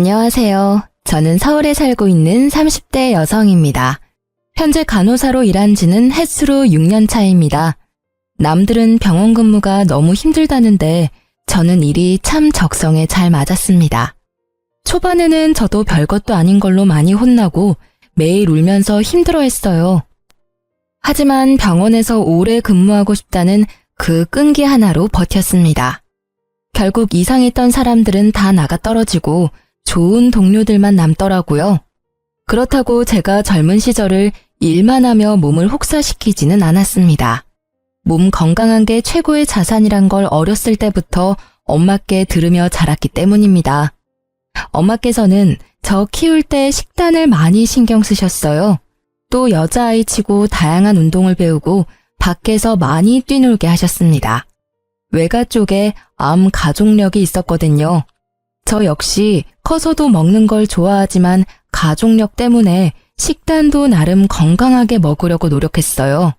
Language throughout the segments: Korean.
안녕하세요. 저는 서울에 살고 있는 30대 여성입니다. 현재 간호사로 일한 지는 햇수로 6년 차입니다. 남들은 병원 근무가 너무 힘들다는데 저는 일이 참 적성에 잘 맞았습니다. 초반에는 저도 별것도 아닌 걸로 많이 혼나고 매일 울면서 힘들어했어요. 하지만 병원에서 오래 근무하고 싶다는 그 끈기 하나로 버텼습니다. 결국 이상했던 사람들은 다 나가 떨어지고 좋은 동료들만 남더라고요. 그렇다고 제가 젊은 시절을 일만 하며 몸을 혹사시키지는 않았습니다. 몸 건강한 게 최고의 자산이란 걸 어렸을 때부터 엄마께 들으며 자랐기 때문입니다. 엄마께서는 저 키울 때 식단을 많이 신경 쓰셨어요. 또 여자아이 치고 다양한 운동을 배우고 밖에서 많이 뛰놀게 하셨습니다. 외가 쪽에 암 가족력이 있었거든요. 저 역시 커서도 먹는 걸 좋아하지만 가족력 때문에 식단도 나름 건강하게 먹으려고 노력했어요.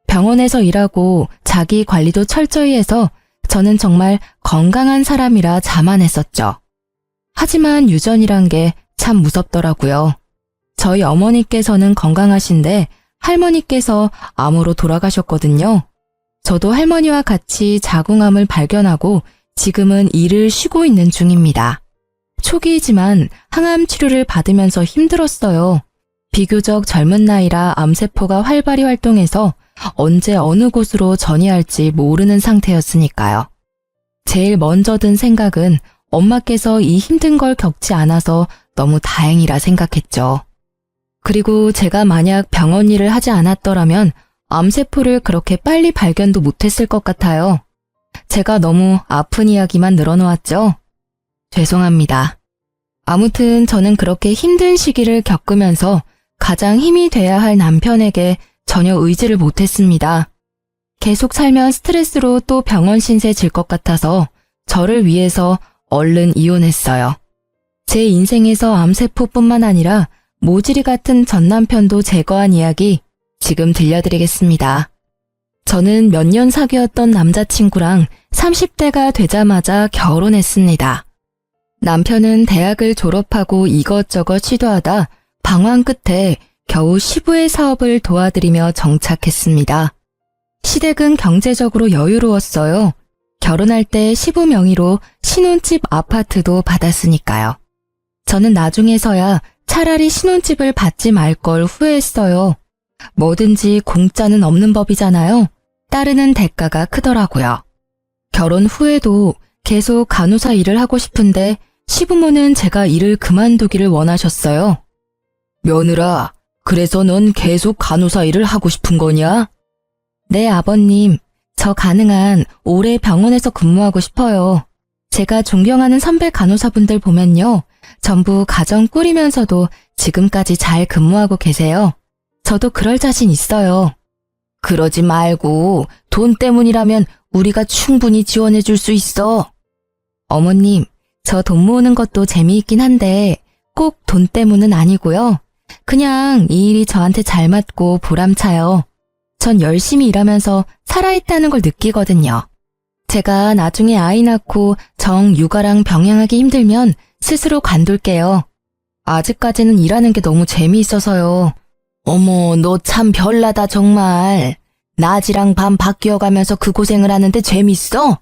병원에서 일하고 자기 관리도 철저히 해서 저는 정말 건강한 사람이라 자만했었죠. 하지만 유전이란 게 참 무섭더라고요. 저희 어머니께서는 건강하신데 할머니께서 암으로 돌아가셨거든요. 저도 할머니와 같이 자궁암을 발견하고 지금은 일을 쉬고 있는 중입니다. 초기이지만 항암 치료를 받으면서 힘들었어요. 비교적 젊은 나이라 암세포가 활발히 활동해서 언제 어느 곳으로 전이할지 모르는 상태였으니까요. 제일 먼저 든 생각은 엄마께서 이 힘든 걸 겪지 않아서 너무 다행이라 생각했죠. 그리고 제가 만약 병원 일을 하지 않았더라면 암세포를 그렇게 빨리 발견도 못했을 것 같아요. 제가 너무 아픈 이야기만 늘어놓았죠? 죄송합니다. 아무튼 저는 그렇게 힘든 시기를 겪으면서 가장 힘이 돼야 할 남편에게 전혀 의지를 못했습니다. 계속 살면 스트레스로 또 병원 신세 질 것 같아서 저를 위해서 얼른 이혼했어요. 제 인생에서 암세포뿐만 아니라 모질이 같은 전 남편도 제거한 이야기 지금 들려드리겠습니다. 저는 몇 년 사귀었던 남자친구랑 30대가 되자마자 결혼했습니다. 남편은 대학을 졸업하고 이것저것 시도하다 방황 끝에 겨우 시부의 사업을 도와드리며 정착했습니다. 시댁은 경제적으로 여유로웠어요. 결혼할 때 시부 명의로 신혼집 아파트도 받았으니까요. 저는 나중에서야 차라리 신혼집을 받지 말 걸 후회했어요. 뭐든지 공짜는 없는 법이잖아요. 따르는 대가가 크더라고요. 결혼 후에도 계속 간호사 일을 하고 싶은데 시부모는 제가 일을 그만두기를 원하셨어요. 며느라, 그래서 넌 계속 간호사 일을 하고 싶은 거냐? 네, 아버님. 저 가능한 오래 병원에서 근무하고 싶어요. 제가 존경하는 선배 간호사분들 보면요. 전부 가정 꾸리면서도 지금까지 잘 근무하고 계세요. 저도 그럴 자신 있어요. 그러지 말고 돈 때문이라면 우리가 충분히 지원해 줄 수 있어. 어머님, 저 돈 모으는 것도 재미있긴 한데 꼭 돈 때문은 아니고요. 그냥 이 일이 저한테 잘 맞고 보람차요. 전 열심히 일하면서 살아있다는 걸 느끼거든요. 제가 나중에 아이 낳고 육아랑 병행하기 힘들면 스스로 관둘게요. 아직까지는 일하는 게 너무 재미있어서요. 어머, 너 참 별나다 정말. 낮이랑 밤 바뀌어가면서 그 고생을 하는데 재밌어?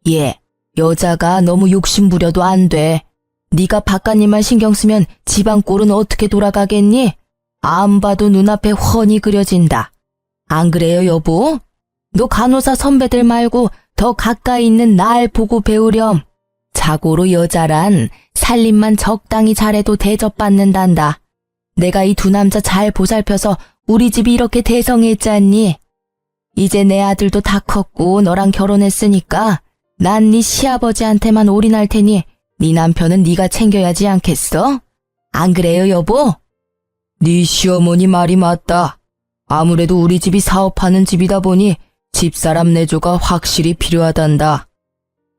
예, 여자가 너무 욕심 부려도 안 돼. 네가 바깥일만 신경 쓰면 집안 꼴은 어떻게 돌아가겠니? 안 봐도 눈앞에 훤히 그려진다. 안 그래요, 여보? 너 간호사 선배들 말고 더 가까이 있는 날 보고 배우렴. 자고로 여자란 살림만 적당히 잘해도 대접받는단다. 내가 이 두 남자 잘 보살펴서 우리 집이 이렇게 대성했잖니. 이제 내 아들도 다 컸고 너랑 결혼했으니까 난 네 시아버지한테만 올인할 테니 네 남편은 네가 챙겨야지 않겠어? 안 그래요, 여보? 네 시어머니 말이 맞다. 아무래도 우리 집이 사업하는 집이다 보니 집사람 내조가 확실히 필요하단다.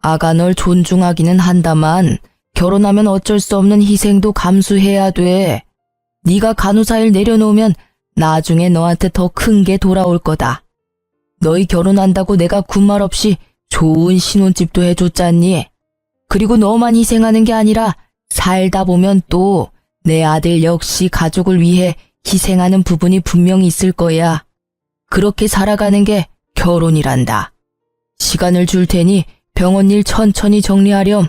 아가 널 존중하기는 한다만 결혼하면 어쩔 수 없는 희생도 감수해야 돼. 네가 간호사 일 내려놓으면 나중에 너한테 더 큰 게 돌아올 거다. 너희 결혼한다고 내가 군말 없이 좋은 신혼집도 해줬잖니. 그리고 너만 희생하는 게 아니라 살다 보면 또 내 아들 역시 가족을 위해 희생하는 부분이 분명히 있을 거야. 그렇게 살아가는 게 결혼이란다. 시간을 줄 테니 병원 일 천천히 정리하렴.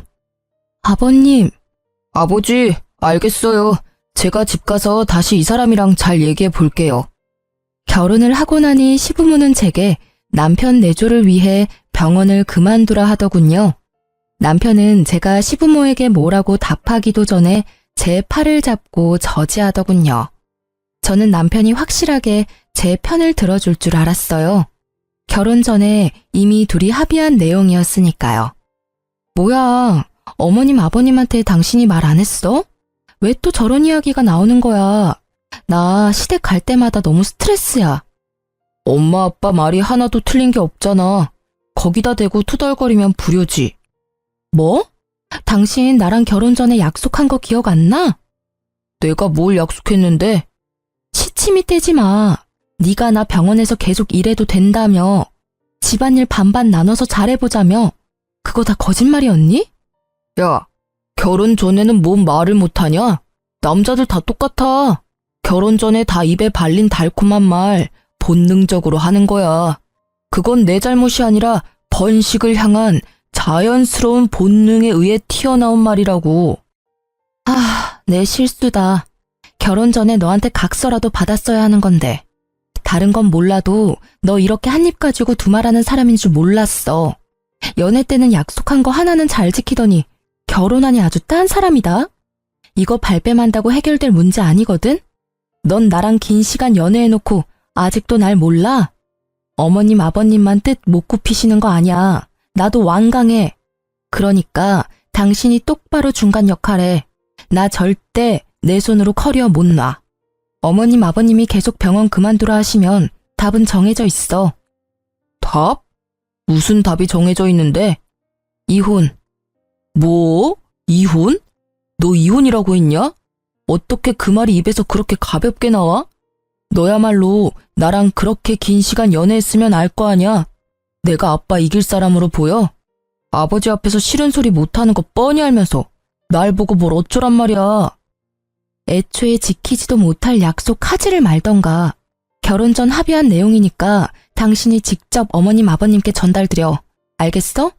아버님. 아버지, 알겠어요. 제가 집 가서 다시 이 사람이랑 잘 얘기해 볼게요. 결혼을 하고 나니 시부모는 제게 남편 내조를 위해 병원을 그만두라 하더군요. 남편은 제가 시부모에게 뭐라고 답하기도 전에 제 팔을 잡고 저지하더군요. 저는 남편이 확실하게 제 편을 들어줄 줄 알았어요. 결혼 전에 이미 둘이 합의한 내용이었으니까요. 뭐야, 어머님 아버님한테 당신이 말 안 했어? 왜 또 저런 이야기가 나오는 거야? 나 시댁 갈 때마다 너무 스트레스야. 엄마 아빠 말이 하나도 틀린 게 없잖아. 거기다 대고 투덜거리면 불효지. 뭐? 당신 나랑 결혼 전에 약속한 거 기억 안 나? 내가 뭘 약속했는데? 시치미 떼지 마. 네가 나 병원에서 계속 일해도 된다며. 집안일 반반 나눠서 잘해보자며. 그거 다 거짓말이었니? 야, 결혼 전에는 뭔 말을 못하냐? 남자들 다 똑같아. 결혼 전에 다 입에 발린 달콤한 말 본능적으로 하는 거야. 그건 내 잘못이 아니라 번식을 향한 자연스러운 본능에 의해 튀어나온 말이라고. 아, 내 실수다. 결혼 전에 너한테 각서라도 받았어야 하는 건데. 다른 건 몰라도 너 이렇게 한 입 가지고 두말하는 사람인 줄 몰랐어. 연애 때는 약속한 거 하나는 잘 지키더니 결혼하니 아주 딴 사람이다. 이거 발뺌한다고 해결될 문제 아니거든? 넌 나랑 긴 시간 연애해놓고 아직도 날 몰라? 어머님 아버님만 뜻 못 굽히시는 거 아니야. 나도 완강해. 그러니까 당신이 똑바로 중간 역할해. 나 절대 내 손으로 커리어 못 놔. 어머님 아버님이 계속 병원 그만두라 하시면 답은 정해져 있어. 답? 무슨 답이 정해져 있는데? 이혼. 뭐? 이혼? 너 이혼이라고 했냐? 어떻게 그 말이 입에서 그렇게 가볍게 나와? 너야말로 나랑 그렇게 긴 시간 연애했으면 알 거 아냐? 내가 아빠 이길 사람으로 보여? 아버지 앞에서 싫은 소리 못하는 거 뻔히 알면서 날 보고 뭘 어쩌란 말이야. 애초에 지키지도 못할 약속 하지를 말던가. 결혼 전 합의한 내용이니까 당신이 직접 어머님 아버님께 전달드려. 알겠어?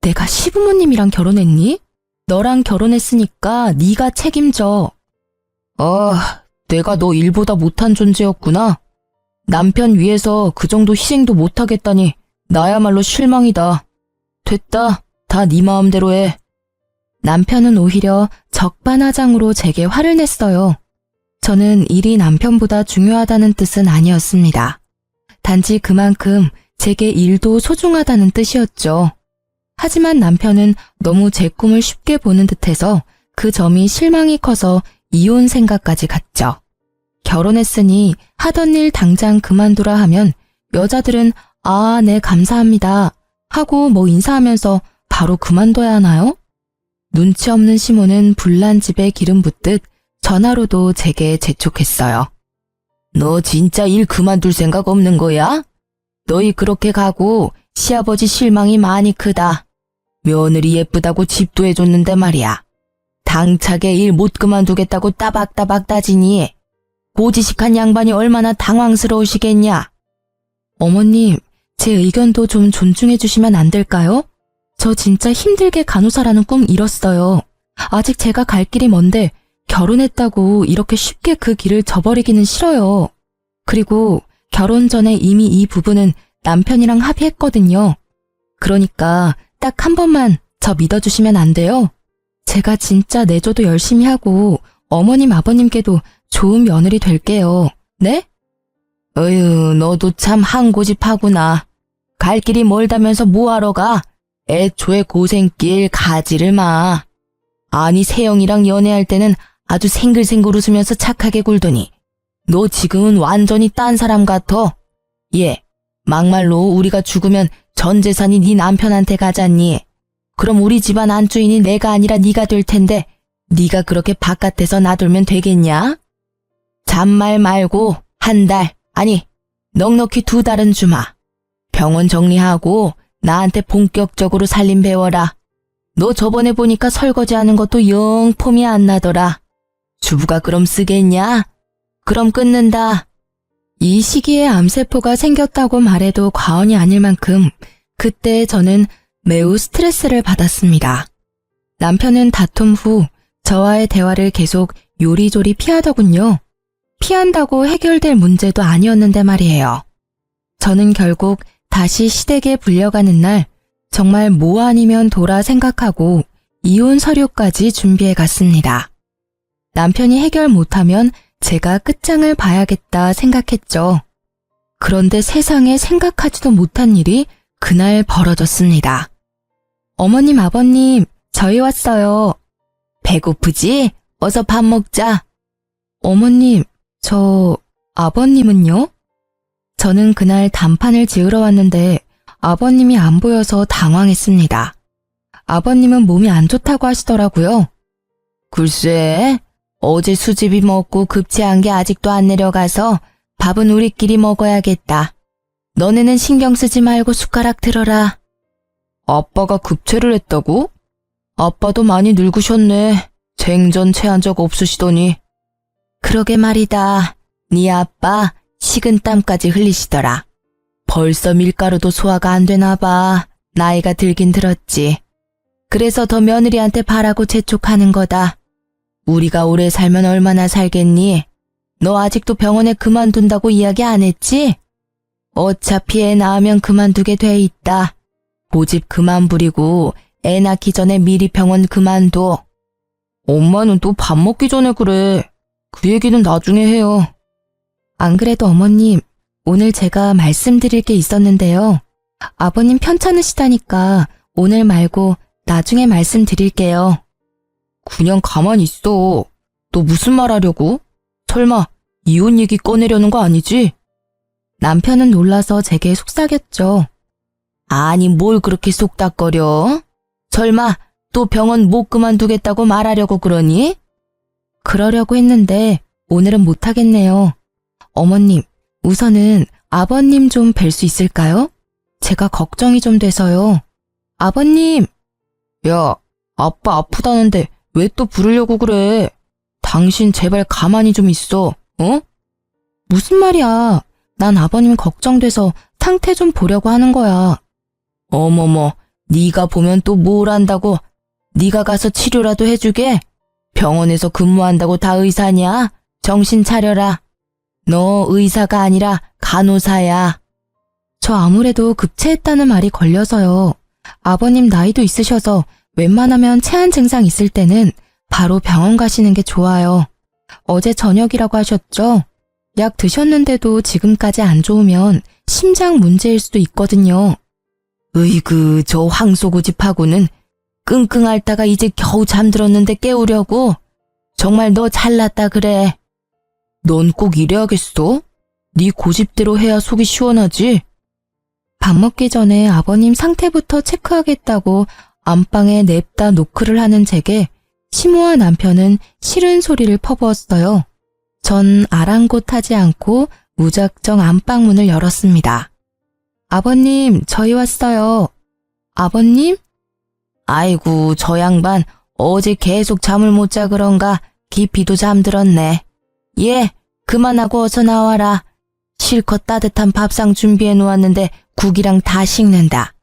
내가 시부모님이랑 결혼했니? 너랑 결혼했으니까 네가 책임져. 내가 너 일보다 못한 존재였구나. 남편 위해서 그 정도 희생도 못하겠다니 나야말로 실망이다. 됐다. 다 네 마음대로 해. 남편은 오히려 적반하장으로 제게 화를 냈어요. 저는 일이 남편보다 중요하다는 뜻은 아니었습니다. 단지 그만큼 제게 일도 소중하다는 뜻이었죠. 하지만 남편은 너무 제 꿈을 쉽게 보는 듯해서 그 점이 실망이 커서 이혼 생각까지 갔죠. 결혼했으니 하던 일 당장 그만두라 하면 여자들은 아, 네, 감사합니다 하고 뭐 인사하면서 바로 그만둬야 하나요? 눈치 없는 시모는 불난 집에 기름 붓듯 전화로도 제게 재촉했어요. 너 진짜 일 그만둘 생각 없는 거야? 너희 그렇게 가고 시아버지 실망이 많이 크다. 며느리 예쁘다고 집도 해줬는데 말이야. 당차게 일 못 그만두겠다고 따박따박 따지니 고지식한 양반이 얼마나 당황스러우시겠냐. 어머님, 제 의견도 좀 존중해 주시면 안 될까요? 저 진짜 힘들게 간호사라는 꿈 이뤘어요. 아직 제가 갈 길이 먼데 결혼했다고 이렇게 쉽게 그 길을 저버리기는 싫어요. 그리고 결혼 전에 이미 이 부분은 남편이랑 합의했거든요. 그러니까 딱 한 번만 저 믿어주시면 안 돼요? 제가 진짜 내조도 열심히 하고 어머님 아버님께도 좋은 며느리 될게요. 네? 어휴, 너도 참 한 고집하구나. 갈 길이 멀다면서 뭐하러 가? 애초에 고생길 가지를 마. 아니 세영이랑 연애할 때는 아주 생글생글 웃으면서 착하게 굴더니 너 지금은 완전히 딴 사람 같아. 예, 막말로 우리가 죽으면 전 재산이 네 남편한테 가잖니. 그럼 우리 집안 안주인이 내가 아니라 네가 될 텐데 네가 그렇게 바깥에서 놔두면 되겠냐? 잔말 말고 한 달, 아니 넉넉히 2달은 주마. 병원 정리하고 나한테 본격적으로 살림 배워라. 너 저번에 보니까 설거지하는 것도 영 폼이 안 나더라. 주부가 그럼 쓰겠냐? 그럼 끊는다. 이 시기에 암세포가 생겼다고 말해도 과언이 아닐 만큼 그때 저는 매우 스트레스를 받았습니다. 남편은 다툼 후 저와의 대화를 계속 요리조리 피하더군요. 피한다고 해결될 문제도 아니었는데 말이에요. 저는 결국 다시 시댁에 불려가는 날 정말 뭐 아니면 도라 생각하고 이혼 서류까지 준비해 갔습니다. 남편이 해결 못하면 제가 끝장을 봐야겠다 생각했죠. 그런데 세상에 생각하지도 못한 일이 그날 벌어졌습니다. 어머님, 아버님, 저희 왔어요. 배고프지? 어서 밥 먹자. 어머님, 아버님은요? 저는 그날 단판을 지으러 왔는데 아버님이 안 보여서 당황했습니다. 아버님은 몸이 안 좋다고 하시더라고요. 글쎄, 어제 수제비 먹고 급체한 게 아직도 안 내려가서 밥은 우리끼리 먹어야겠다. 너네는 신경 쓰지 말고 숟가락 들어라. 아빠가 급체를 했다고? 아빠도 많이 늙으셨네. 생전 체한 적 없으시더니. 그러게 말이다. 네 아빠 식은땀까지 흘리시더라. 벌써 밀가루도 소화가 안 되나 봐. 나이가 들긴 들었지. 그래서 더 며느리한테 바라고 재촉하는 거다. 우리가 오래 살면 얼마나 살겠니? 너 아직도 병원에 그만둔다고 이야기 안 했지? 어차피 애 낳으면 그만두게 돼 있다. 고집 그만 부리고 애 낳기 전에 미리 병원 그만둬. 엄마는 또 밥 먹기 전에 그래. 그 얘기는 나중에 해요. 안 그래도 어머님, 오늘 제가 말씀드릴 게 있었는데요. 아버님 편찮으시다니까 오늘 말고 나중에 말씀드릴게요. 그냥 가만히 있어. 너 무슨 말 하려고? 설마 이혼 얘기 꺼내려는 거 아니지? 남편은 놀라서 제게 속삭였죠. 아니 뭘 그렇게 속닥거려? 설마 또 병원 못 그만두겠다고 말하려고 그러니? 그러려고 했는데 오늘은 못하겠네요. 어머님, 우선은 아버님 좀 뵐 수 있을까요? 제가 걱정이 좀 돼서요. 아버님! 야, 아빠 아프다는데 왜 또 부르려고 그래? 당신 제발 가만히 좀 있어, 어? 무슨 말이야. 난 아버님 걱정돼서 상태 좀 보려고 하는 거야. 어머머, 네가 보면 또 뭘 안다고? 네가 가서 치료라도 해주게? 병원에서 근무한다고 다 의사냐? 정신 차려라. 너 의사가 아니라 간호사야. 저 아무래도 급체했다는 말이 걸려서요. 아버님 나이도 있으셔서 웬만하면 체한 증상 있을 때는 바로 병원 가시는 게 좋아요. 어제 저녁이라고 하셨죠? 약 드셨는데도 지금까지 안 좋으면 심장 문제일 수도 있거든요. 으이그, 저 황소고집하고는 끙끙 앓다가 이제 겨우 잠들었는데 깨우려고? 정말 너 잘났다 그래. 넌 꼭 이래야겠어? 네 고집대로 해야 속이 시원하지? 밥 먹기 전에 아버님 상태부터 체크하겠다고 안방에 냅다 노크를 하는 제게 시모와 남편은 싫은 소리를 퍼부었어요. 전 아랑곳하지 않고 무작정 안방문을 열었습니다. 아버님, 저희 왔어요. 아버님? 아이고, 저 양반 어제 계속 잠을 못 자 그런가 깊이도 잠들었네. 예, 그만하고 어서 나와라. 실컷 따뜻한 밥상 준비해 놓았는데 국이랑 다 식는다.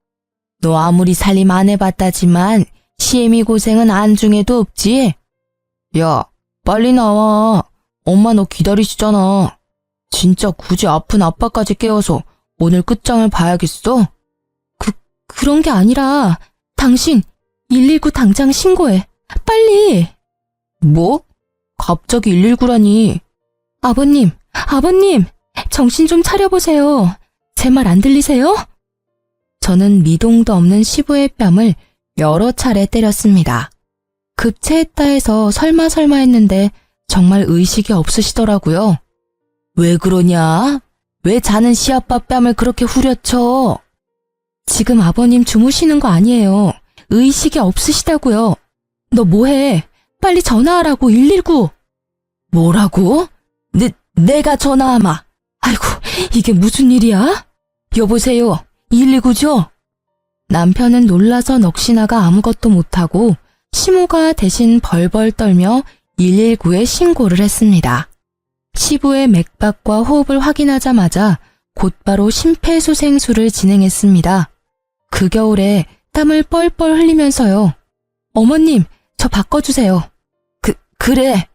너 아무리 살림 안 해봤다지만 시애미 고생은 안중에도 없지? 야, 빨리 나와. 엄마 너 기다리시잖아. 진짜 굳이 아픈 아빠까지 깨워서 오늘 끝장을 봐야겠어? 그런 게 아니라 당신 119 당장 신고해. 빨리. 뭐? 갑자기 119라니. 아버님, 정신 좀 차려보세요. 제 말 안 들리세요? 저는 미동도 없는 시부의 뺨을 여러 차례 때렸습니다. 급체했다 해서 설마 했는데 정말 의식이 없으시더라고요. 왜 그러냐? 왜 자는 시아빠 뺨을 그렇게 후려쳐? 지금 아버님 주무시는 거 아니에요. 의식이 없으시다고요. 너 뭐해? 빨리 전화하라고 119. 뭐라고? 내가 전화하마. 아이고, 이게 무슨 일이야? 여보세요, 119죠? 남편은 놀라서 넋이나가 아무것도 못하고 시모가 대신 벌벌 떨며 119에 신고를 했습니다. 시부의 맥박과 호흡을 확인하자마자 곧바로 심폐소생술을 진행했습니다. 그 겨울에 땀을 뻘뻘 흘리면서요. 어머님, 저 바꿔주세요. 그래.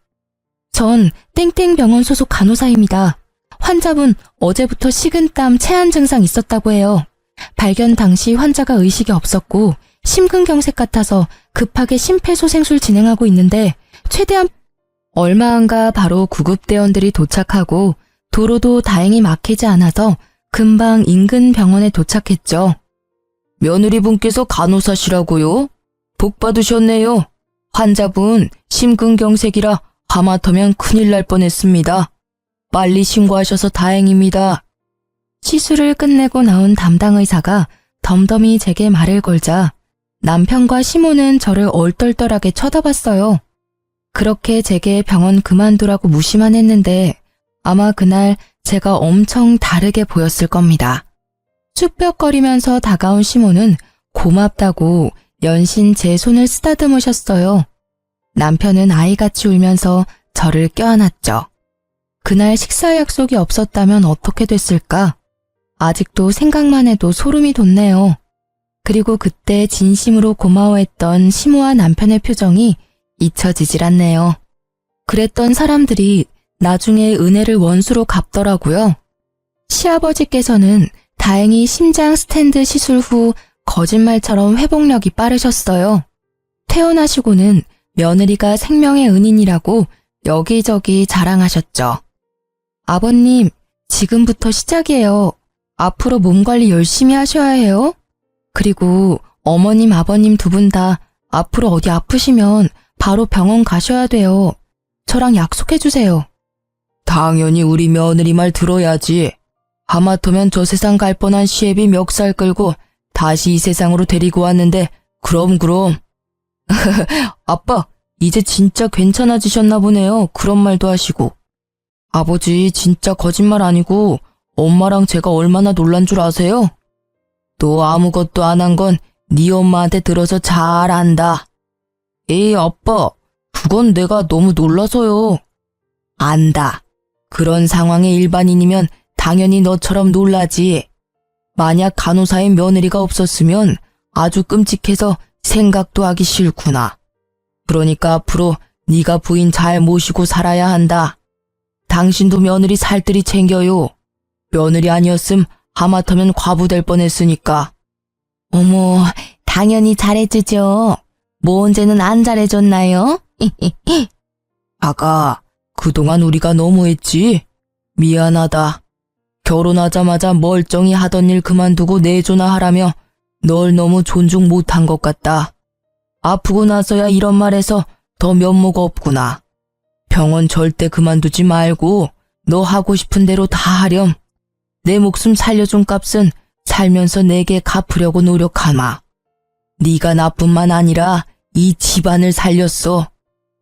전 땡땡병원 소속 간호사입니다. 환자분 어제부터 식은땀, 체한 증상 있었다고 해요. 발견 당시 환자가 의식이 없었고 심근경색 같아서 급하게 심폐소생술 진행하고 있는데 최대한 얼마 안가 바로 구급대원들이 도착하고 도로도 다행히 막히지 않아서 금방 인근 병원에 도착했죠. 며느리분께서 간호사시라고요? 복 받으셨네요. 환자분 심근경색이라 하마터면 큰일 날 뻔했습니다. 빨리 신고하셔서 다행입니다. 시술을 끝내고 나온 담당 의사가 덤덤히 제게 말을 걸자 남편과 시모는 저를 얼떨떨하게 쳐다봤어요. 그렇게 제게 병원 그만두라고 무시만 했는데 아마 그날 제가 엄청 다르게 보였을 겁니다. 쑥벽거리면서 다가온 시모는 고맙다고 연신 제 손을 쓰다듬으셨어요. 남편은 아이같이 울면서 저를 껴안았죠. 그날 식사 약속이 없었다면 어떻게 됐을까? 아직도 생각만 해도 소름이 돋네요. 그리고 그때 진심으로 고마워했던 시모와 남편의 표정이 잊혀지질 않네요. 그랬던 사람들이 나중에 은혜를 원수로 갚더라고요. 시아버지께서는 다행히 심장 스탠드 시술 후 거짓말처럼 회복력이 빠르셨어요. 퇴원하시고는 며느리가 생명의 은인이라고 여기저기 자랑하셨죠. 아버님, 지금부터 시작이에요. 앞으로 몸 관리 열심히 하셔야 해요. 그리고 어머님, 아버님 두 분 다 앞으로 어디 아프시면 바로 병원 가셔야 돼요. 저랑 약속해주세요. 당연히 우리 며느리 말 들어야지. 하마터면 저 세상 갈 뻔한 시애비 멱살 끌고 다시 이 세상으로 데리고 왔는데 그럼. 아빠, 이제 진짜 괜찮아지셨나 보네요. 그런 말도 하시고. 아버지, 진짜 거짓말 아니고 엄마랑 제가 얼마나 놀란 줄 아세요? 너 아무것도 안 한 건 네 엄마한테 들어서 잘 안다. 에이, 아빠, 그건 내가 너무 놀라서요. 안다. 그런 상황의 일반인이면 당연히 너처럼 놀라지. 만약 간호사의 며느리가 없었으면 아주 끔찍해서 생각도 하기 싫구나. 그러니까 앞으로 네가 부인 잘 모시고 살아야 한다. 당신도 며느리 살뜰히 챙겨요. 며느리 아니었음 하마터면 과부될 뻔했으니까. 어머, 당연히 잘해주죠. 뭐 언제는 안 잘해줬나요? 아가, 그동안 우리가 너무했지. 미안하다. 결혼하자마자 멀쩡히 하던 일 그만두고 내조나 하라며 널 너무 존중 못한 것 같다. 아프고 나서야 이런 말해서 더 면목 없구나. 병원 절대 그만두지 말고 너 하고 싶은 대로 다 하렴. 내 목숨 살려준 값은 살면서 내게 갚으려고 노력하마. 네가 나뿐만 아니라 이 집안을 살렸어.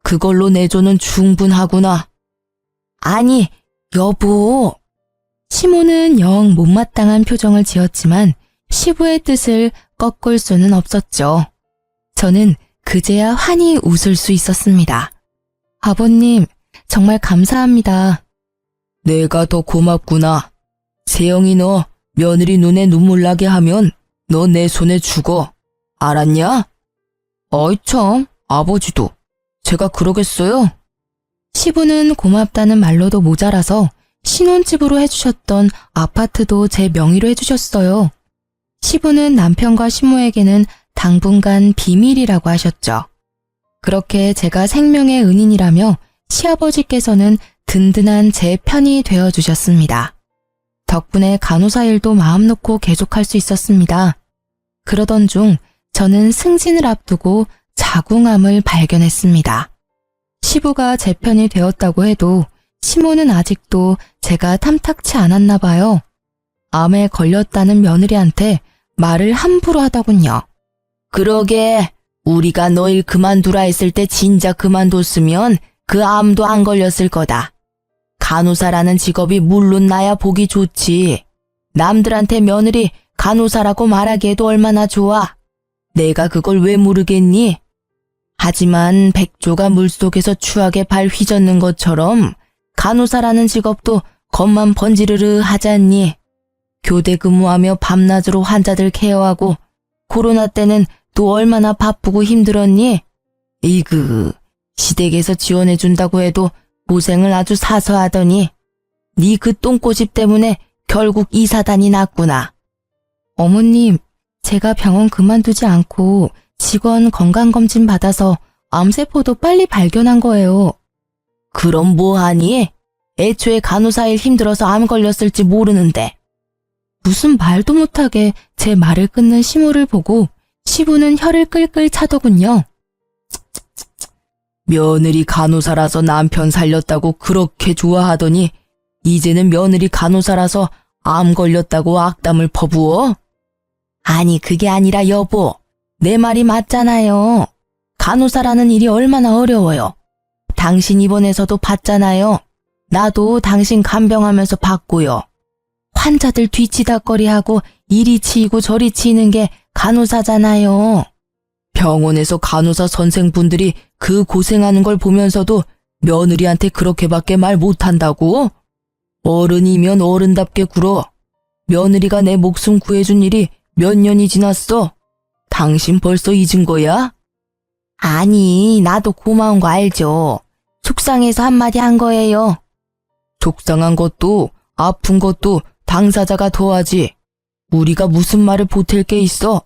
그걸로 내조는 충분하구나. 아니, 여보. 시모는 영 못마땅한 표정을 지었지만 시부의 뜻을 꺾을 수는 없었죠. 저는 그제야 환히 웃을 수 있었습니다. 아버님, 정말 감사합니다. 내가 더 고맙구나. 세영이 너 며느리 눈에 눈물 나게 하면 너 내 손에 죽어. 알았냐? 어이 참, 아버지도. 제가 그러겠어요? 시부는 고맙다는 말로도 모자라서 신혼집으로 해주셨던 아파트도 제 명의로 해주셨어요. 시부는 남편과 시모에게는 당분간 비밀이라고 하셨죠. 그렇게 제가 생명의 은인이라며 시아버지께서는 든든한 제 편이 되어주셨습니다. 덕분에 간호사 일도 마음 놓고 계속할 수 있었습니다. 그러던 중 저는 승진을 앞두고 자궁암을 발견했습니다. 시부가 제 편이 되었다고 해도 시모는 아직도 제가 탐탁치 않았나 봐요. 암에 걸렸다는 며느리한테 말을 함부로 하더군요. 그러게, 우리가 너 일 그만두라 했을 때 진작 그만뒀으면 그 암도 안 걸렸을 거다. 간호사라는 직업이 물론 나야 보기 좋지. 남들한테 며느리 간호사라고 말하기에도 얼마나 좋아. 내가 그걸 왜 모르겠니? 하지만 백조가 물속에서 추하게 발 휘젓는 것처럼 간호사라는 직업도 겉만 번지르르 하잖니. 교대 근무하며 밤낮으로 환자들 케어하고 코로나 때는 또 얼마나 바쁘고 힘들었니? 이그, 시댁에서 지원해준다고 해도 고생을 아주 사서 하더니 네 그 똥꼬집 때문에 결국 이사단이 났구나. 어머님, 제가 병원 그만두지 않고 직원 건강검진 받아서 암세포도 빨리 발견한 거예요. 그럼 뭐하니? 애초에 간호사 일 힘들어서 암 걸렸을지 모르는데. 무슨 말도 못하게 제 말을 끊는 시모를 보고 시부는 혀를 끌끌 차더군요. 며느리 간호사라서 남편 살렸다고 그렇게 좋아하더니 이제는 며느리 간호사라서 암 걸렸다고 악담을 퍼부어? 아니 그게 아니라 여보, 내 말이 맞잖아요. 간호사라는 일이 얼마나 어려워요. 당신 입원해서도 봤잖아요. 나도 당신 간병하면서 봤고요. 환자들 뒤치다꺼리하고 이리 치이고 저리 치이는 게 간호사잖아요. 병원에서 간호사 선생분들이 그 고생하는 걸 보면서도 며느리한테 그렇게밖에 말 못한다고? 어른이면 어른답게 굴어. 며느리가 내 목숨 구해준 일이 몇 년이 지났어? 당신 벌써 잊은 거야? 아니, 나도 고마운 거 알죠. 속상해서 한마디 한 거예요. 속상한 것도 아픈 것도 당사자가 더하지. 우리가 무슨 말을 보탤 게 있어?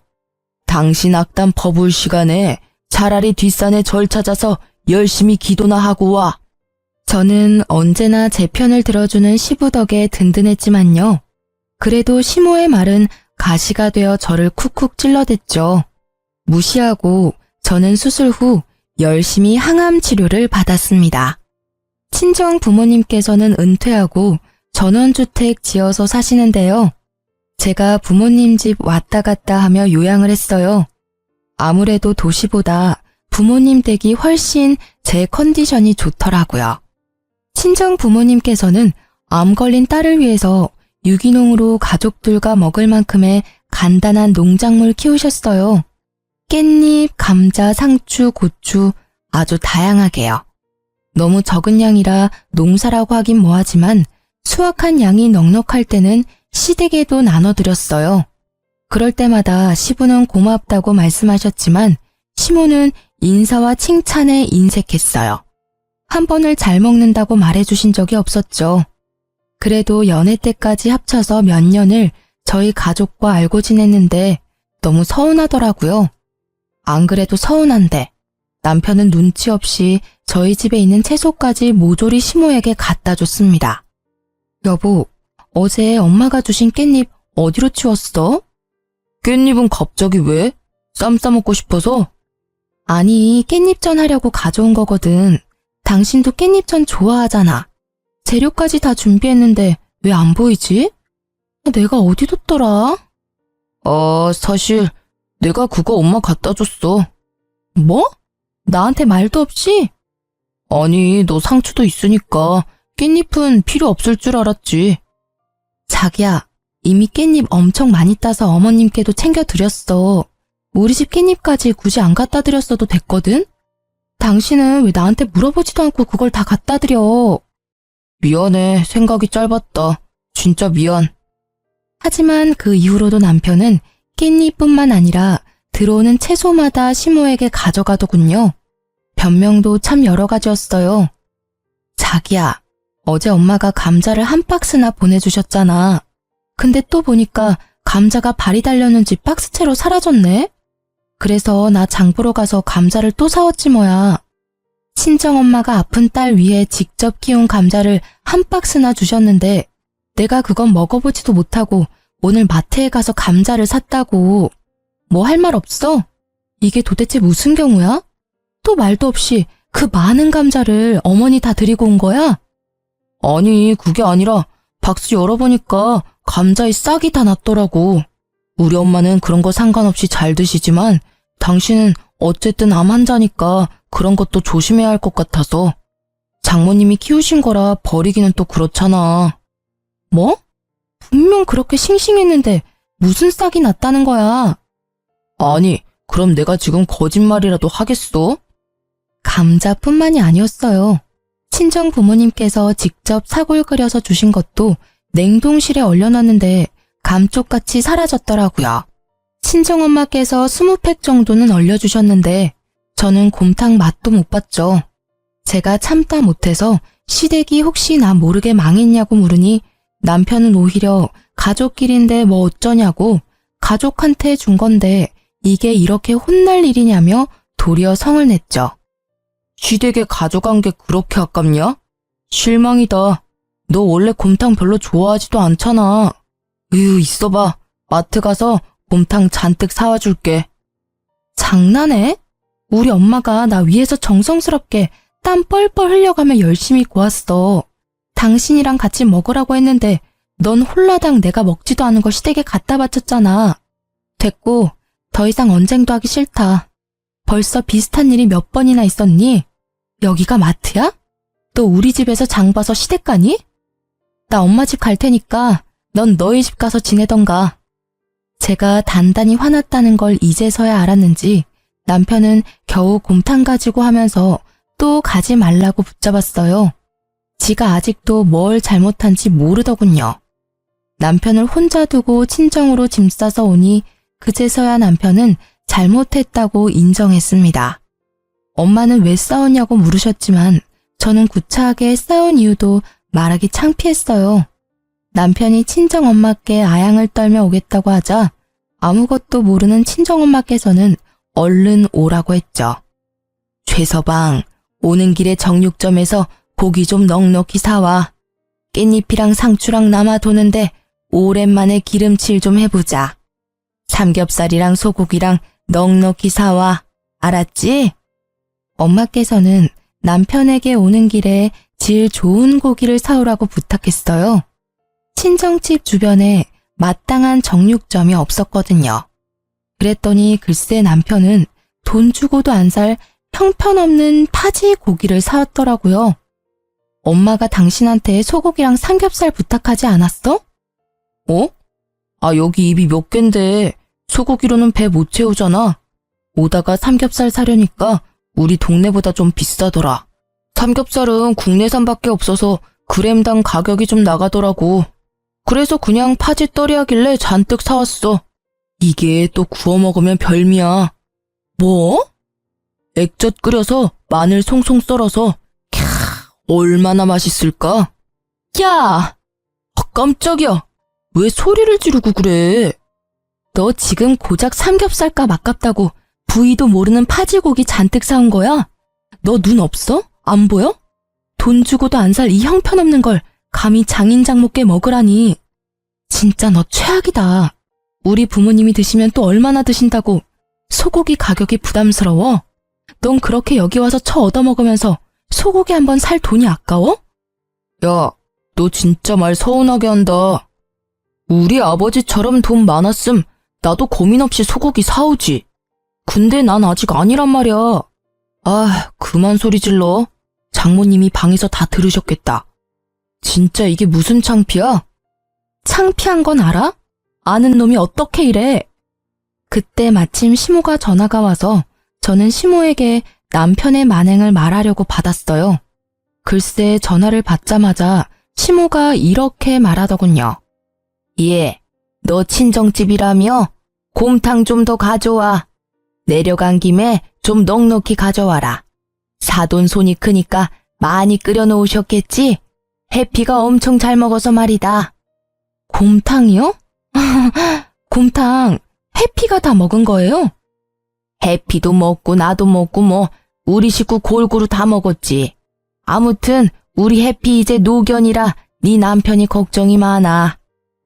당신 악담 퍼부을 시간에 차라리 뒷산에 절 찾아서 열심히 기도나 하고 와. 저는 언제나 제 편을 들어주는 시부 덕에 든든했지만요. 그래도 시모의 말은 가시가 되어 저를 쿡쿡 찔러댔죠. 무시하고 저는 수술 후 열심히 항암 치료를 받았습니다. 친정 부모님께서는 은퇴하고 전원주택 지어서 사시는데요. 제가 부모님 집 왔다 갔다 하며 요양을 했어요. 아무래도 도시보다 부모님 댁이 훨씬 제 컨디션이 좋더라고요. 친정 부모님께서는 암 걸린 딸을 위해서 유기농으로 가족들과 먹을 만큼의 간단한 농작물 키우셨어요. 깻잎, 감자, 상추, 고추 아주 다양하게요. 너무 적은 양이라 농사라고 하긴 뭐하지만 수확한 양이 넉넉할 때는 시댁에도 나눠드렸어요. 그럴 때마다 시부는 고맙다고 말씀하셨지만 시모는 인사와 칭찬에 인색했어요. 한 번을 잘 먹는다고 말해주신 적이 없었죠. 그래도 연애 때까지 합쳐서 몇 년을 저희 가족과 알고 지냈는데 너무 서운하더라고요. 안 그래도 서운한데 남편은 눈치 없이 저희 집에 있는 채소까지 모조리 시모에게 갖다 줬습니다. 여보, 어제 엄마가 주신 깻잎 어디로 치웠어? 깻잎은 갑자기 왜? 쌈 싸먹고 싶어서? 아니, 깻잎전 하려고 가져온 거거든. 당신도 깻잎전 좋아하잖아. 재료까지 다 준비했는데 왜 안 보이지? 내가 어디 뒀더라? 사실 내가 그거 엄마 갖다 줬어. 뭐? 나한테 말도 없이? 아니, 너 상추도 있으니까 깻잎은 필요 없을 줄 알았지. 자기야, 이미 깻잎 엄청 많이 따서 어머님께도 챙겨드렸어. 우리 집 깻잎까지 굳이 안 갖다 드렸어도 됐거든? 당신은 왜 나한테 물어보지도 않고 그걸 다 갖다 드려? 미안해, 생각이 짧았다. 진짜 미안. 하지만 그 이후로도 남편은 깻잎뿐만 아니라 들어오는 채소마다 시모에게 가져가더군요. 변명도 참 여러 가지였어요. 자기야, 어제 엄마가 감자를 한 박스나 보내주셨잖아. 근데 또 보니까 감자가 발이 달렸는지 박스채로 사라졌네? 그래서 나 장 보러 가서 감자를 또 사왔지 뭐야. 친정엄마가 아픈 딸 위해 직접 키운 감자를 한 박스나 주셨는데 내가 그건 먹어보지도 못하고 오늘 마트에 가서 감자를 샀다고. 뭐 할 말 없어? 이게 도대체 무슨 경우야? 또 말도 없이 그 많은 감자를 어머니 다 드리고 온 거야? 아니, 그게 아니라 박스 열어보니까 감자에 싹이 다 났더라고. 우리 엄마는 그런 거 상관없이 잘 드시지만 당신은 어쨌든 암 환자니까 그런 것도 조심해야 할 것 같아서. 장모님이 키우신 거라 버리기는 또 그렇잖아. 뭐? 분명 그렇게 싱싱했는데 무슨 싹이 났다는 거야? 아니, 그럼 내가 지금 거짓말이라도 하겠어? 감자뿐만이 아니었어요. 친정 부모님께서 직접 사골 끓여서 주신 것도 냉동실에 얼려놨는데 감쪽같이 사라졌더라고요. 친정엄마께서 20팩 정도는 얼려주셨는데 저는 곰탕 맛도 못 봤죠. 제가 참다 못해서 시댁이 혹시 나 모르게 망했냐고 물으니 남편은 오히려 가족끼리인데 뭐 어쩌냐고 가족한테 준 건데 이게 이렇게 혼날 일이냐며 도리어 성을 냈죠. 시댁에 가져간 게 그렇게 아깝냐? 실망이다. 너 원래 곰탕 별로 좋아하지도 않잖아. 있어봐. 마트 가서 곰탕 잔뜩 사와 줄게. 장난해? 우리 엄마가 나 위해서 정성스럽게 땀 뻘뻘 흘려가며 열심히 구웠어. 당신이랑 같이 먹으라고 했는데 넌 홀라당 내가 먹지도 않은 걸 시댁에 갖다 바쳤잖아. 됐고, 더 이상 언쟁도 하기 싫다. 벌써 비슷한 일이 몇 번이나 있었니? 여기가 마트야? 또 우리 집에서 장 봐서 시댁 가니? 나 엄마 집 갈 테니까 넌 너희 집 가서 지내던가. 제가 단단히 화났다는 걸 이제서야 알았는지 남편은 겨우 곰탕 가지고 하면서 또 가지 말라고 붙잡았어요. 지가 아직도 뭘 잘못한지 모르더군요. 남편을 혼자 두고 친정으로 짐 싸서 오니 그제서야 남편은 잘못했다고 인정했습니다. 엄마는 왜 싸웠냐고 물으셨지만 저는 구차하게 싸운 이유도 말하기 창피했어요. 남편이 친정엄마께 아양을 떨며 오겠다고 하자 아무것도 모르는 친정엄마께서는 얼른 오라고 했죠. 최서방, 오는 길에 정육점에서 고기 좀 넉넉히 사와. 깻잎이랑 상추랑 남아 도는데 오랜만에 기름칠 좀 해보자. 삼겹살이랑 소고기랑 넉넉히 사와. 알았지? 엄마께서는 남편에게 오는 길에 질 좋은 고기를 사오라고 부탁했어요. 친정집 주변에 마땅한 정육점이 없었거든요. 그랬더니 글쎄 남편은 돈 주고도 안 살 형편없는 파지 고기를 사왔더라고요. 엄마가 당신한테 소고기랑 삼겹살 부탁하지 않았어? 어? 여기 입이 몇 갠데 소고기로는 배 못 채우잖아. 오다가 삼겹살 사려니까 우리 동네보다 좀 비싸더라. 삼겹살은 국내산밖에 없어서 그램당 가격이 좀 나가더라고. 그래서 그냥 파지 떨이 하길래 잔뜩 사왔어. 이게 또 구워 먹으면 별미야. 뭐? 액젓 끓여서 마늘 송송 썰어서 얼마나 맛있을까? 야! 깜짝이야. 왜 소리를 지르고 그래? 너 지금 고작 삼겹살값 아깝다고 부위도 모르는 파지고기 잔뜩 사온 거야? 너 눈 없어? 안 보여? 돈 주고도 안 살 이 형편없는 걸 감히 장인장 못게 먹으라니. 진짜 너 최악이다. 우리 부모님이 드시면 또 얼마나 드신다고. 소고기 가격이 부담스러워? 넌 그렇게 여기 와서 처 얻어먹으면서 소고기 한번 살 돈이 아까워? 야, 너 진짜 말 서운하게 한다. 우리 아버지처럼 돈 많았음 나도 고민 없이 소고기 사오지. 근데 난 아직 아니란 말이야. 그만 소리 질러. 장모님이 방에서 다 들으셨겠다. 진짜 이게 무슨 창피야? 창피한 건 알아? 아는 놈이 어떻게 이래? 그때 마침 시모가 전화가 와서 저는 시모에게 남편의 만행을 말하려고 받았어요. 글쎄 전화를 받자마자 시모가 이렇게 말하더군요. 예, 너 친정집이라며? 곰탕 좀 더 가져와. 내려간 김에 좀 넉넉히 가져와라. 사돈 손이 크니까 많이 끓여 놓으셨겠지? 해피가 엄청 잘 먹어서 말이다. 곰탕이요? 곰탕 해피가 다 먹은 거예요? 해피도 먹고 나도 먹고 뭐 우리 식구 골고루 다 먹었지. 아무튼 우리 해피 이제 노견이라 네 남편이 걱정이 많아.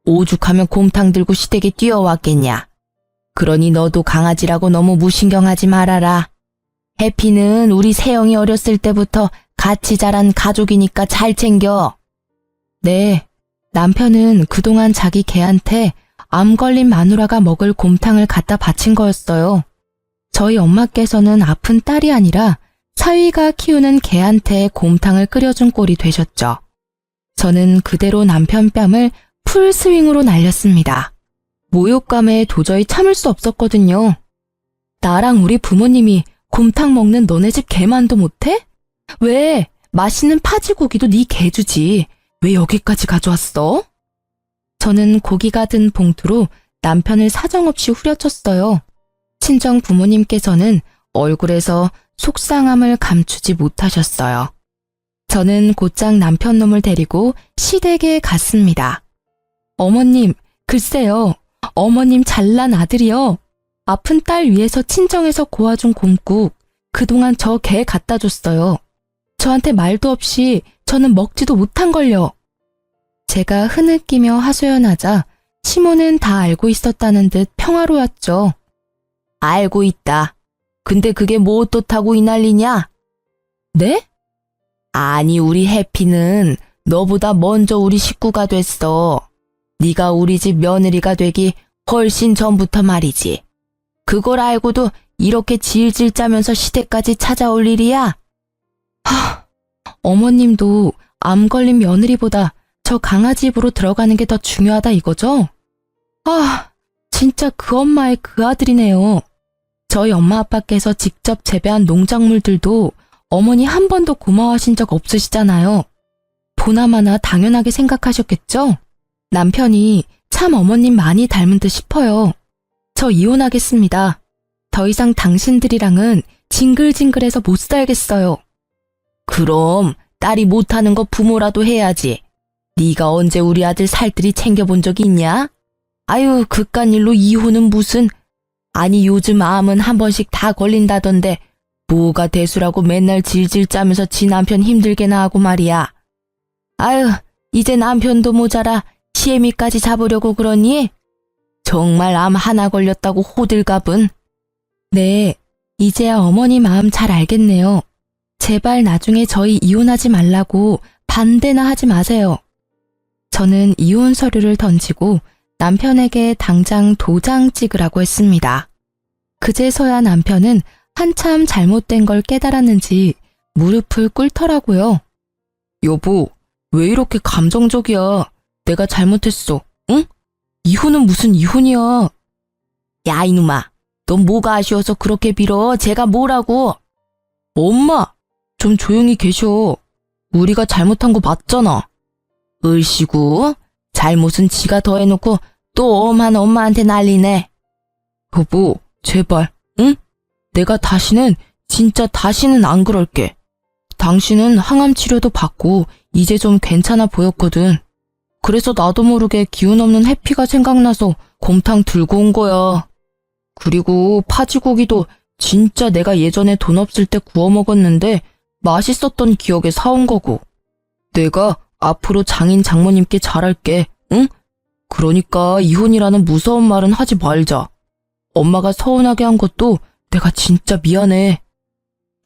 오죽하면 곰탕 들고 시댁에 뛰어왔겠냐. 그러니 너도 강아지라고 너무 무신경하지 말아라. 해피는 우리 세영이 어렸을 때부터 같이 자란 가족이니까 잘 챙겨. 네, 남편은 그동안 자기 개한테 암 걸린 마누라가 먹을 곰탕을 갖다 바친 거였어요. 저희 엄마께서는 아픈 딸이 아니라 사위가 키우는 개한테 곰탕을 끓여준 꼴이 되셨죠. 저는 그대로 남편 뺨을 풀스윙으로 날렸습니다. 모욕감에 도저히 참을 수 없었거든요. 나랑 우리 부모님이 곰탕 먹는 너네 집 개만도 못해? 왜 맛있는 파지고기도 네 개주지. 왜 여기까지 가져왔어? 저는 고기가 든 봉투로 남편을 사정없이 후려쳤어요. 친정 부모님께서는 얼굴에서 속상함을 감추지 못하셨어요. 저는 곧장 남편 놈을 데리고 시댁에 갔습니다. 어머님, 글쎄요. 어머님 잘난 아들이요. 아픈 딸 위해서 친정에서 고아준 곰국 그동안 저 개 갖다 줬어요. 저한테 말도 없이 저는 먹지도 못한걸요. 제가 흐느끼며 하소연하자 시모는 다 알고 있었다는 듯 평화로웠죠. 알고 있다. 근데 그게 뭐 어떻다고 이 난리냐? 네? 아니 우리 해피는 너보다 먼저 우리 식구가 됐어. 네가 우리 집 며느리가 되기 훨씬 전부터 말이지. 그걸 알고도 이렇게 질질 짜면서 시댁까지 찾아올 일이야? 어머님도 암 걸린 며느리보다 저 강아지 입으로 들어가는 게 더 중요하다 이거죠? 진짜 그 엄마의 그 아들이네요. 저희 엄마 아빠께서 직접 재배한 농작물들도 어머니 한 번도 고마워하신 적 없으시잖아요. 보나마나 당연하게 생각하셨겠죠? 남편이 참 어머님 많이 닮은 듯 싶어요. 저 이혼하겠습니다. 더 이상 당신들이랑은 징글징글해서 못 살겠어요. 그럼 딸이 못하는 거 부모라도 해야지. 네가 언제 우리 아들 살뜰히 챙겨본 적이 있냐? 아유 그깟 일로 이혼은 무슨. 아니 요즘 암은 한 번씩 다 걸린다던데 뭐가 대수라고 맨날 질질 짜면서 지 남편 힘들게나 하고 말이야. 아유 이제 남편도 모자라 시애미까지 잡으려고 그러니? 정말 암 하나 걸렸다고 호들갑은. 네, 이제야 어머니 마음 잘 알겠네요. 제발 나중에 저희 이혼하지 말라고 반대나 하지 마세요. 저는 이혼 서류를 던지고 남편에게 당장 도장 찍으라고 했습니다. 그제서야 남편은 한참 잘못된 걸 깨달았는지 무릎을 꿇더라고요. 여보, 왜 이렇게 감정적이야? 내가 잘못했어, 응? 이혼은 무슨 이혼이야? 야 이놈아, 넌 뭐가 아쉬워서 그렇게 빌어? 제가 뭐라고? 엄마, 좀 조용히 계셔. 우리가 잘못한 거 맞잖아. 을씨구, 잘못은 지가 더 해놓고 또 엄한 엄마한테 난리네. 여보, 제발, 응? 내가 진짜 다시는 안 그럴게. 당신은 항암 치료도 받고 이제 좀 괜찮아 보였거든. 그래서 나도 모르게 기운 없는 해피가 생각나서 곰탕 들고 온 거야. 그리고 파지고기도 진짜 내가 예전에 돈 없을 때 구워 먹었는데 맛있었던 기억에 사온 거고. 내가 앞으로 장인 장모님께 잘할게, 응? 그러니까 이혼이라는 무서운 말은 하지 말자. 엄마가 서운하게 한 것도 내가 진짜 미안해.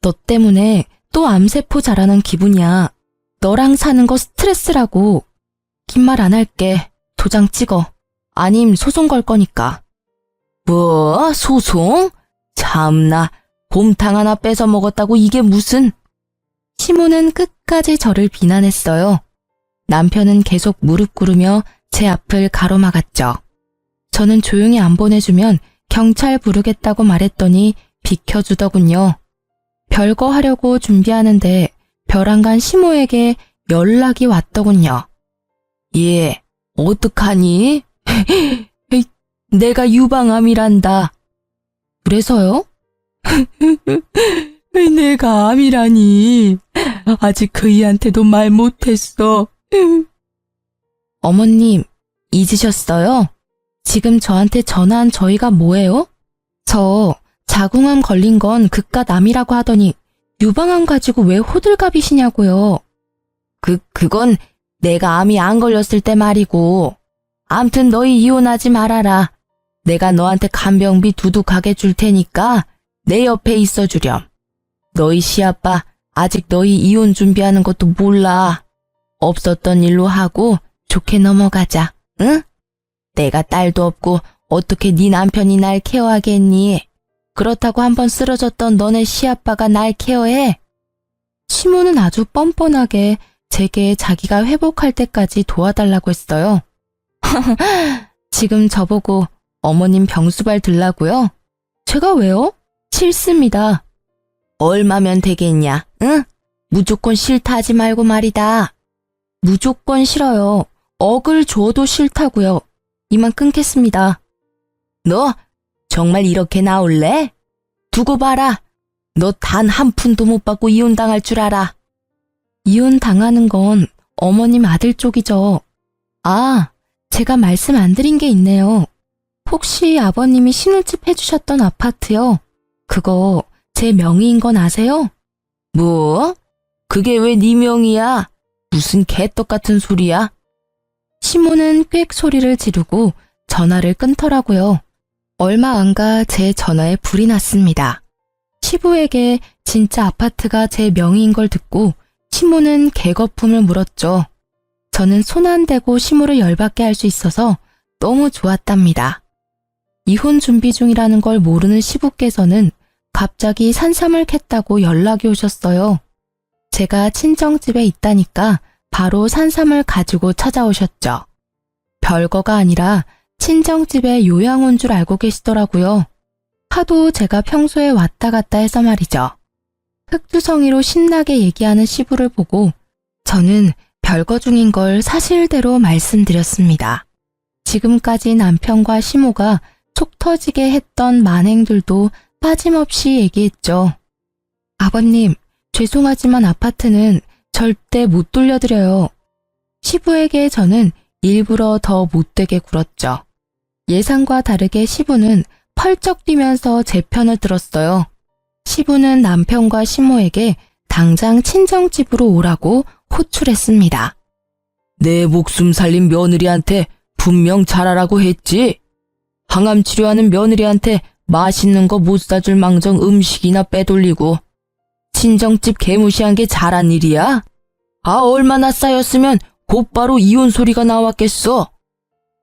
너 때문에 또 암세포 자라는 기분이야. 너랑 사는 거 스트레스라고. 긴 말 안 할게. 도장 찍어. 아님 소송 걸 거니까. 뭐? 소송? 참나, 곰탕 하나 뺏어 먹었다고 이게 무슨. 시모는 끝까지 저를 비난했어요. 남편은 계속 무릎 꿇으며 제 앞을 가로막았죠. 저는 조용히 안 보내주면 경찰 부르겠다고 말했더니 비켜주더군요. 별거 하려고 준비하는데 벼랑간 시모에게 연락이 왔더군요. 얘, 어떡하니? 내가 유방암이란다. 그래서요? 내가 암이라니. 아직 그이한테도 말 못했어. 어머님, 잊으셨어요? 지금 저한테 전화한 저희가 뭐예요? 저 자궁암 걸린 건 그깟 암이라고 하더니 유방암 가지고 왜 호들갑이시냐고요. 그건 내가 암이 안 걸렸을 때 말이고. 암튼 너희 이혼하지 말아라. 내가 너한테 간병비 두둑하게 줄 테니까 내 옆에 있어 주렴. 너희 시아빠 아직 너희 이혼 준비하는 것도 몰라. 없었던 일로 하고 좋게 넘어가자, 응? 내가 딸도 없고 어떻게 네 남편이 날 케어하겠니? 그렇다고 한번 쓰러졌던 너네 시아빠가 날 케어해? 시모는 아주 뻔뻔하게 제게 자기가 회복할 때까지 도와달라고 했어요. 지금 저보고 어머님 병수발 들라고요? 제가 왜요? 싫습니다. 얼마면 되겠냐, 응? 무조건 싫다 하지 말고 말이다. 무조건 싫어요. 억을 줘도 싫다고요. 이만 끊겠습니다. 너 정말 이렇게 나올래? 두고 봐라. 너 단 한 푼도 못 받고 이혼당할 줄 알아. 이혼당하는 건 어머님 아들 쪽이죠. 아, 제가 말씀 안 드린 게 있네요. 혹시 아버님이 신혼집 해주셨던 아파트요? 그거 제 명의인 건 아세요? 뭐? 그게 왜 네 명의야? 무슨 개떡 같은 소리야? 시모는 꽥 소리를 지르고 전화를 끊더라고요. 얼마 안 가 제 전화에 불이 났습니다. 시부에게 진짜 아파트가 제 명의인 걸 듣고 시모는 개거품을 물었죠. 저는 손 안 대고 시모를 열받게 할 수 있어서 너무 좋았답니다. 이혼 준비 중이라는 걸 모르는 시부께서는 갑자기 산삼을 캤다고 연락이 오셨어요. 제가 친정집에 있다니까 바로 산삼을 가지고 찾아오셨죠. 별거가 아니라 친정집에 요양 온 줄 알고 계시더라고요. 하도 제가 평소에 왔다 갔다 해서 말이죠. 흑두성이로 신나게 얘기하는 시부를 보고 저는 별거 중인 걸 사실대로 말씀드렸습니다. 지금까지 남편과 시모가 속 터지게 했던 만행들도 빠짐없이 얘기했죠. 아버님, 죄송하지만 아파트는 절대 못 돌려드려요. 시부에게 저는 일부러 더 못되게 굴었죠. 예상과 다르게 시부는 펄쩍 뛰면서 제 편을 들었어요. 시부는 남편과 시모에게 당장 친정집으로 오라고 호출했습니다. 내 목숨 살린 며느리한테 분명 잘하라고 했지. 항암 치료하는 며느리한테 맛있는 거 못 사줄 망정 음식이나 빼돌리고 친정집 개무시한 게 잘한 일이야? 아, 얼마나 쌓였으면 곧바로 이혼 소리가 나왔겠어.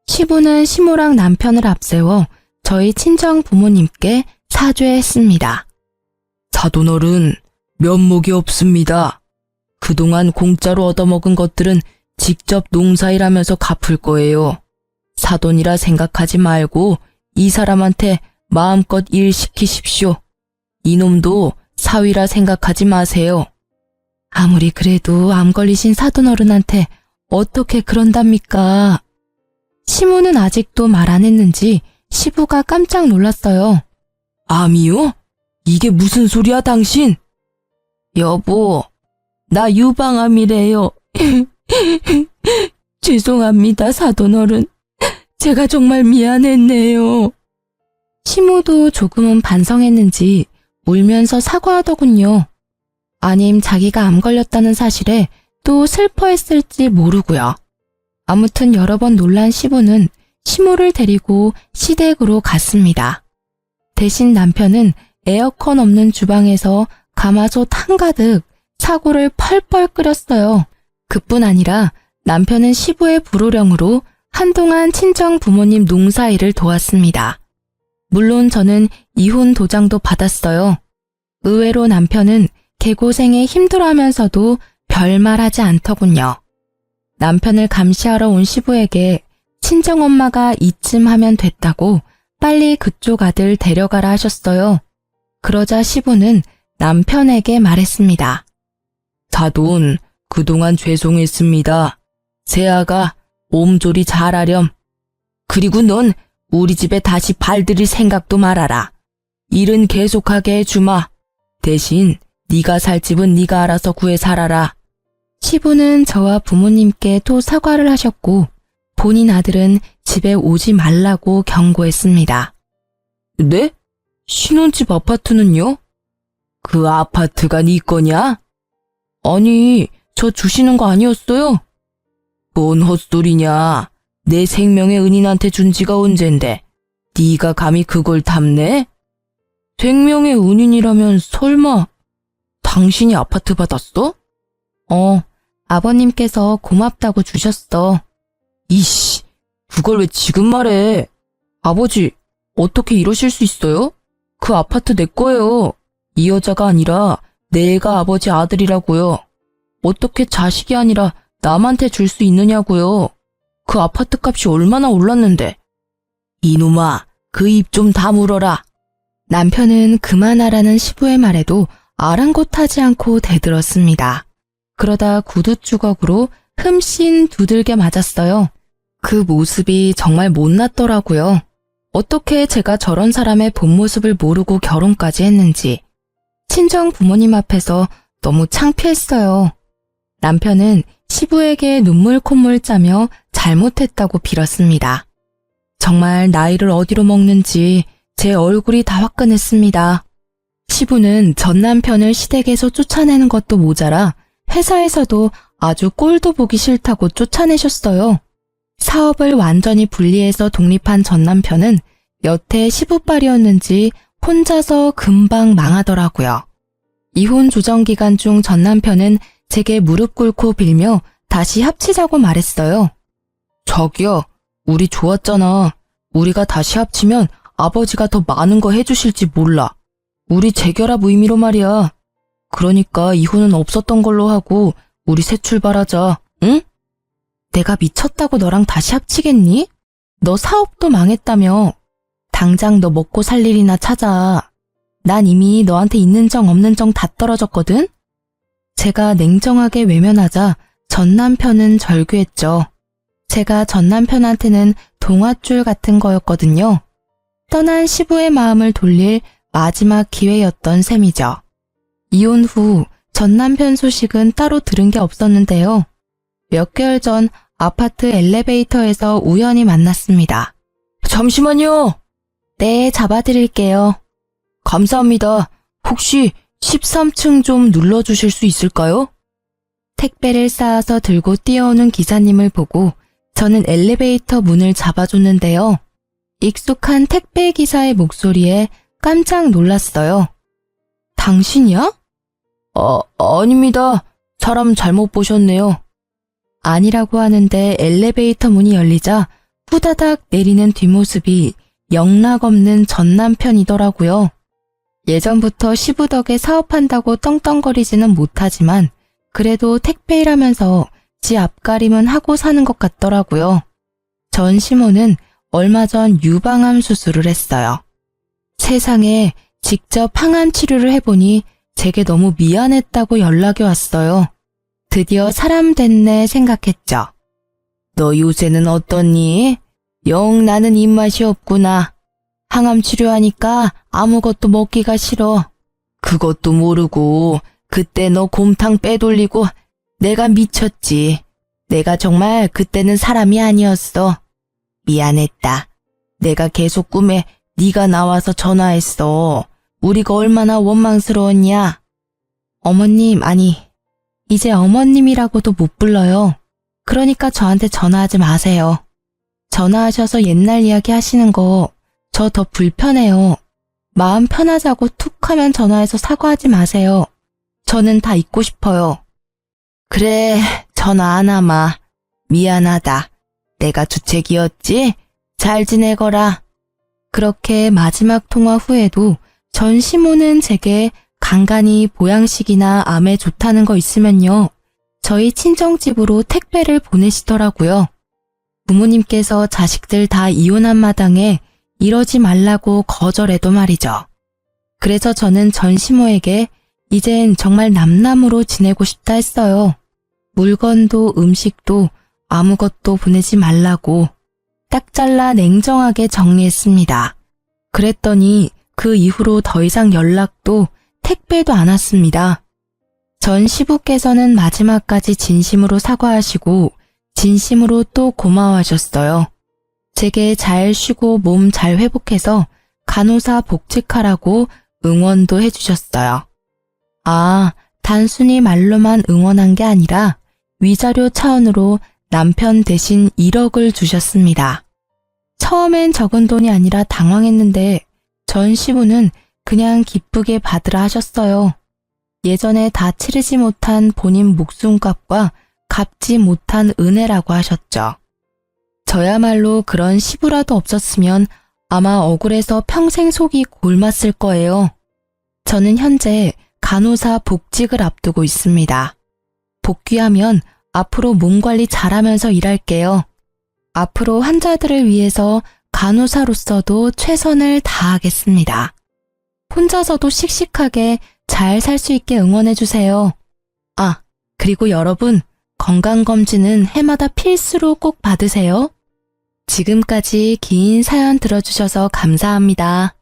시부는 시모랑 남편을 앞세워 저희 친정 부모님께 사죄했습니다. 사돈어른, 면목이 없습니다. 그동안 공짜로 얻어먹은 것들은 직접 농사일하면서 갚을 거예요. 사돈이라 생각하지 말고 이 사람한테 마음껏 일 시키십시오. 이놈도 사위라 생각하지 마세요. 아무리 그래도 암 걸리신 사돈어른한테 어떻게 그런답니까? 시모는 아직도 말 안 했는지 시부가 깜짝 놀랐어요. 암이요? 이게 무슨 소리야 당신? 여보, 나 유방암이래요. 죄송합니다 사돈어른. 제가 정말 미안했네요. 시모도 조금은 반성했는지 울면서 사과하더군요. 아님 자기가 암 걸렸다는 사실에 또 슬퍼했을지 모르고요. 아무튼 여러 번 놀란 시부는 시모를 데리고 시댁으로 갔습니다. 대신 남편은 에어컨 없는 주방에서 가마솥 한가득 사골을 펄펄 끓였어요. 그뿐 아니라 남편은 시부의 불호령으로 한동안 친정 부모님 농사일을 도왔습니다. 물론 저는 이혼 도장도 받았어요. 의외로 남편은 개고생에 힘들어하면서도 별말하지 않더군요. 남편을 감시하러 온 시부에게 친정엄마가 이쯤 하면 됐다고 빨리 그쪽 아들 데려가라 하셨어요. 그러자 시부는 남편에게 말했습니다. 사돈, 그동안 죄송했습니다. 새아가 몸조리 잘하렴. 그리고 넌 우리 집에 다시 발들일 생각도 말아라. 일은 계속하게 해주마. 대신 네가 살 집은 네가 알아서 구해 살아라. 시부는 저와 부모님께 또 사과를 하셨고 본인 아들은 집에 오지 말라고 경고했습니다. 네? 신혼집 아파트는요? 그 아파트가 네 거냐? 아니, 저 주시는 거 아니었어요? 뭔 헛소리냐. 내 생명의 은인한테 준 지가 언젠데 네가 감히 그걸 탐내? 생명의 은인이라면 설마 당신이 아파트 받았어? 아버님께서 고맙다고 주셨어. 이씨, 그걸 왜 지금 말해? 아버지, 어떻게 이러실 수 있어요? 그 아파트 내 거예요. 이 여자가 아니라 내 애가 아버지 아들이라고요. 어떻게 자식이 아니라 남한테 줄 수 있느냐고요. 그 아파트 값이 얼마나 올랐는데 이놈아, 그 입 좀 다물어라. 남편은 그만하라는 시부의 말에도 아랑곳하지 않고 대들었습니다. 그러다 구두 주걱으로 흠씬 두들겨 맞았어요. 그 모습이 정말 못났더라고요. 어떻게 제가 저런 사람의 본 모습을 모르고 결혼까지 했는지. 친정 부모님 앞에서 너무 창피했어요. 남편은 시부에게 눈물 콧물 짜며 잘못했다고 빌었습니다. 정말 나이를 어디로 먹는지 제 얼굴이 다 화끈했습니다. 시부는 전 남편을 시댁에서 쫓아내는 것도 모자라 회사에서도 아주 꼴도 보기 싫다고 쫓아내셨어요. 사업을 완전히 분리해서 독립한 전 남편은 여태 시부빨이었는지 혼자서 금방 망하더라고요. 이혼 조정 기간 중 전 남편은 제게 무릎 꿇고 빌며 다시 합치자고 말했어요. 저기요, 우리 좋았잖아. 우리가 다시 합치면 아버지가 더 많은 거 해주실지 몰라. 우리 재결합 의미로 말이야. 그러니까 이혼은 없었던 걸로 하고 우리 새 출발하자, 응? 내가 미쳤다고 너랑 다시 합치겠니? 너 사업도 망했다며. 당장 너 먹고 살 일이나 찾아. 난 이미 너한테 있는 정 없는 정 다 떨어졌거든? 제가 냉정하게 외면하자 전 남편은 절규했죠. 제가 전 남편한테는 동아줄 같은 거였거든요. 떠난 시부의 마음을 돌릴 마지막 기회였던 셈이죠. 이혼 후 전 남편 소식은 따로 들은 게 없었는데요. 몇 개월 전 아파트 엘리베이터에서 우연히 만났습니다. 잠시만요. 네, 잡아드릴게요. 감사합니다. 혹시 13층 좀 눌러주실 수 있을까요? 택배를 쌓아서 들고 뛰어오는 기사님을 보고 저는 엘리베이터 문을 잡아줬는데요. 익숙한 택배 기사의 목소리에 깜짝 놀랐어요. 당신이야? 아닙니다. 사람 잘못 보셨네요. 아니라고 하는데 엘리베이터 문이 열리자 후다닥 내리는 뒷모습이 영락없는 전 남편이더라고요. 예전부터 시부 덕에 사업한다고 떵떵거리지는 못하지만 그래도 택배 일하면서 지 앞가림은 하고 사는 것 같더라고요. 전 시모는 얼마 전 유방암 수술을 했어요. 세상에 직접 항암 치료를 해보니 제게 너무 미안했다고 연락이 왔어요. 드디어 사람 됐네 생각했죠. 너 요새는 어떻니? 영 나는 입맛이 없구나. 항암 치료하니까 아무것도 먹기가 싫어. 그것도 모르고 그때 너 곰탕 빼돌리고 내가 미쳤지. 내가 정말 그때는 사람이 아니었어. 미안했다. 내가 계속 꿈에 네가 나와서 전화했어. 우리가 얼마나 원망스러웠냐. 어머님, 아니, 이제 어머님이라고도 못 불러요. 그러니까 저한테 전화하지 마세요. 전화하셔서 옛날 이야기 하시는 거 저 더 불편해요. 마음 편하자고 툭 하면 전화해서 사과하지 마세요. 저는 다 잊고 싶어요. 그래, 전화 안 하마. 미안하다. 내가 주책이었지? 잘 지내거라. 그렇게 마지막 통화 후에도 전 시모는 제게 간간히 보양식이나 암에 좋다는 거 있으면요. 저희 친정집으로 택배를 보내시더라고요. 부모님께서 자식들 다 이혼한 마당에 이러지 말라고 거절해도 말이죠. 그래서 저는 전 시모에게 이젠 정말 남남으로 지내고 싶다 했어요. 물건도 음식도 아무것도 보내지 말라고 딱 잘라 냉정하게 정리했습니다. 그랬더니 그 이후로 더 이상 연락도 택배도 안 왔습니다. 전 시부께서는 마지막까지 진심으로 사과하시고 진심으로 또 고마워하셨어요. 제게 잘 쉬고 몸 잘 회복해서 간호사 복직하라고 응원도 해주셨어요. 아, 단순히 말로만 응원한 게 아니라 위자료 차원으로 남편 대신 1억을 주셨습니다. 처음엔 적은 돈이 아니라 당황했는데 전 시부는 그냥 기쁘게 받으라 하셨어요. 예전에 다 치르지 못한 본인 목숨값과 갚지 못한 은혜라고 하셨죠. 저야말로 그런 시부라도 없었으면 아마 억울해서 평생 속이 골맞을 거예요. 저는 현재 간호사 복직을 앞두고 있습니다. 복귀하면 앞으로 몸 관리 잘하면서 일할게요. 앞으로 환자들을 위해서 간호사로서도 최선을 다하겠습니다. 혼자서도 씩씩하게 잘 살 수 있게 응원해주세요. 아, 그리고 여러분, 건강검진은 해마다 필수로 꼭 받으세요. 지금까지 긴 사연 들어주셔서 감사합니다.